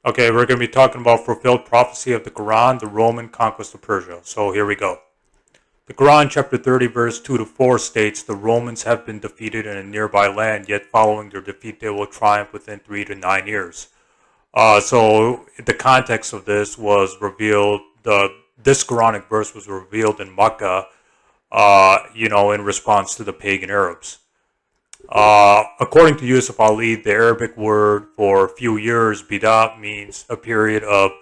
Okay, we're going to be talking about fulfilled prophecy of the Quran, the Roman conquest of Persia. So here we go. The Quran, chapter 30, verse 2 to 4 states, the Romans have been defeated in a nearby land, yet following their defeat they will triumph within 3 to 9 years. So the context of this was revealed, this Quranic verse was revealed in Makkah, in response to the pagan Arabs. According to Yusuf Ali, the Arabic word for few years, bida, means a period of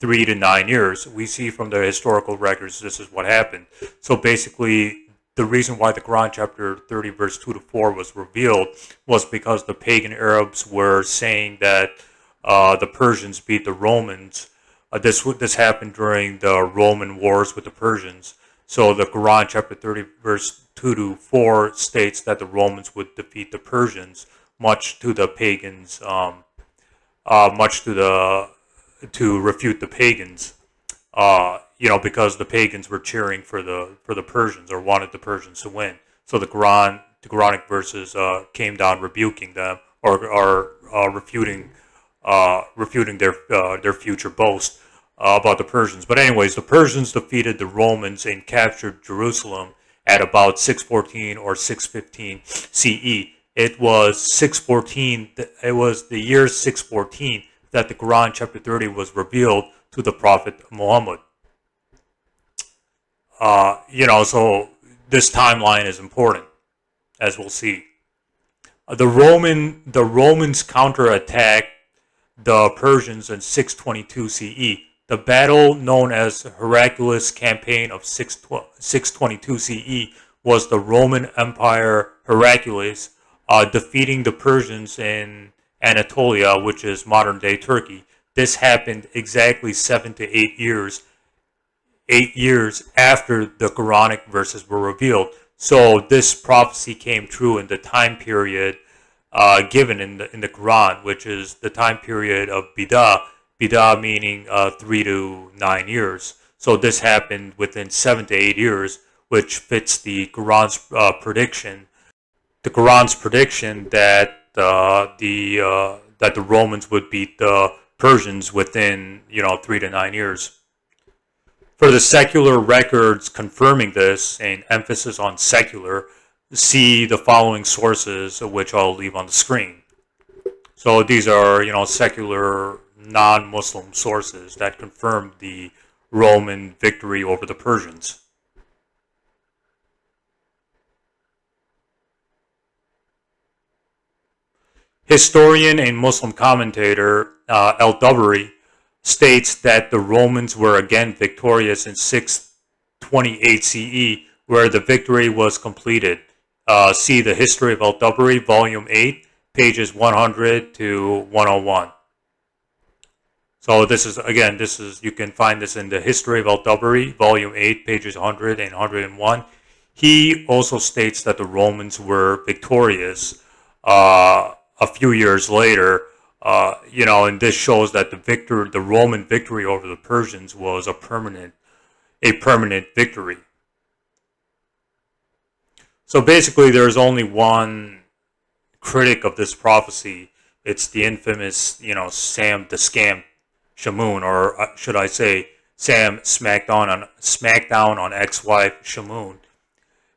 3 to 9 years. We see from the historical records this is what happened. So basically, the reason why the Quran chapter 30 verse 2 to 4 was revealed was because the pagan Arabs were saying that the Persians beat the Romans. This happened during the Roman wars with the Persians. So the Quran chapter 30 verse 2 to 4 states that the Romans would defeat the Persians, much to the pagans, to refute the pagans, because the pagans were cheering for the Persians or wanted the Persians to win. So the Quranic verses came down rebuking them or refuting their future boast about the Persians. But anyways, the Persians defeated the Romans and captured Jerusalem at about 614 or 615 CE. It was 614. It was the year 614 that the Quran chapter 30 was revealed to the Prophet Muhammad. So this timeline is important, as we'll see. The Romans counterattacked the Persians in 622 CE. The battle known as Heraclius Campaign of 622 CE was the Roman Empire Heraclius defeating the Persians in Anatolia, which is modern-day Turkey. This happened exactly 7 to 8 years, 8 years after the Quranic verses were revealed. So this prophecy came true in the time period given in the Quran, which is the time period of Bida. Bida meaning 3 to 9 years. So this happened within 7 to 8 years, which fits the Quran's prediction. The Quran's prediction that the Romans would beat the Persians within 3 to 9 years. For the secular records confirming this, and emphasis on secular, see the following sources, which I'll leave on the screen. So these are secular non-Muslim sources that confirm the Roman victory over the Persians. Historian and Muslim commentator al-Tabari states that the Romans were again victorious in 628 CE, where the victory was completed. See the History of al-Tabari, Volume 8, pages 100 to 101. So this is you can find this in the History of al-Tabari, Volume 8, pages 100 and 101. He also states that the Romans were victorious a few years later, and this shows that the Roman victory over the Persians was a permanent victory. So basically, there's only one critic of this prophecy. It's the infamous, Sam the Scam Shamoon, or should I say, Sam Smackdown on ex-wife Shamoon,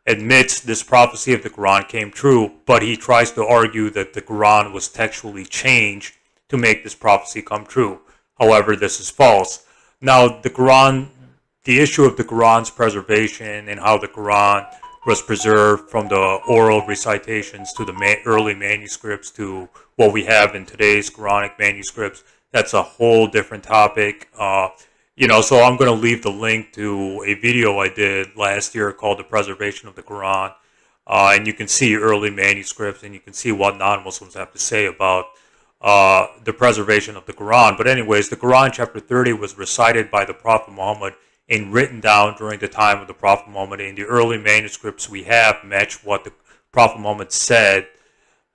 admits this prophecy of the Quran came true, but he tries to argue that the Quran was textually changed to make this prophecy come true. However, this is false. Now, the issue of the Quran's preservation and how the Quran was preserved from the oral recitations to the early manuscripts to what we have in today's Quranic manuscripts, that's a whole different topic. So I'm going to leave the link to a video I did last year called The Preservation of the Quran. And you can see early manuscripts and you can see what non-Muslims have to say about the preservation of the Quran. But anyways, the Quran chapter 30 was recited by the Prophet Muhammad and written down during the time of the Prophet Muhammad. And the early manuscripts we have match what the Prophet Muhammad said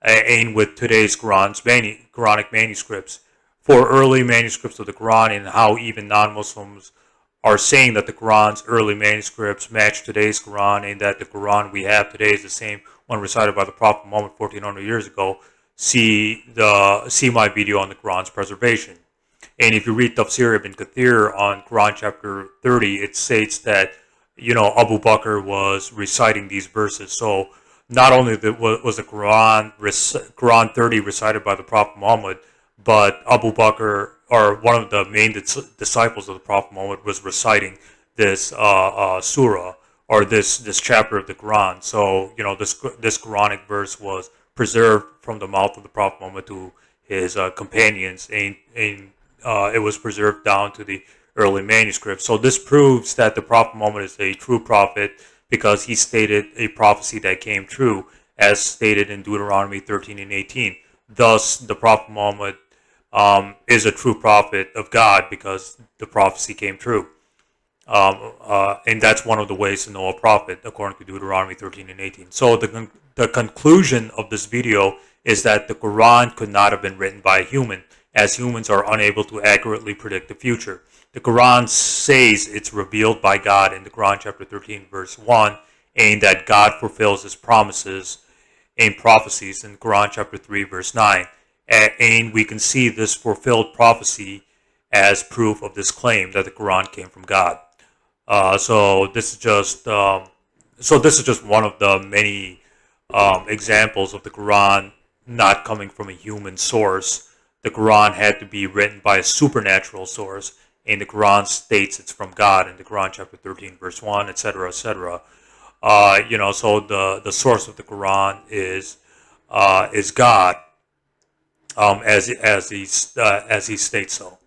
and with today's Quranic manuscripts. For early manuscripts of the Quran and how even non-Muslims are saying that the Quran's early manuscripts match today's Quran and that the Quran we have today is the same one recited by the Prophet Muhammad 1400 years ago, see my video on the Quran's preservation. And if you read Tafsir ibn Kathir on Quran chapter 30, it states that, Abu Bakr was reciting these verses. So not only was the Quran 30 recited by the Prophet Muhammad, but Abu Bakr, or one of the main disciples of the Prophet Muhammad, was reciting this surah, or this chapter of the Quran. So this Quranic verse was preserved from the mouth of the Prophet Muhammad to his companions, and it was preserved down to the early manuscripts. So this proves that the Prophet Muhammad is a true prophet, because he stated a prophecy that came true, as stated in Deuteronomy 13 and 18. Thus, the Prophet Muhammad is a true prophet of God, because the prophecy came true. And that's one of the ways to know a prophet, according to Deuteronomy 13 and 18. So the conclusion of this video is that the Quran could not have been written by a human, as humans are unable to accurately predict the future. The Quran says it's revealed by God in the Quran chapter 13 verse 1, and that God fulfills his promises and prophecies in Quran chapter 3 verse 9. And we can see this fulfilled prophecy as proof of this claim that the Quran came from God. So this is just one of the many examples of the Quran not coming from a human source. The Quran had to be written by a supernatural source, and the Quran states it's from God in the Quran chapter 13 verse 1, etc., etc. So the source of the Quran is God, as he states so.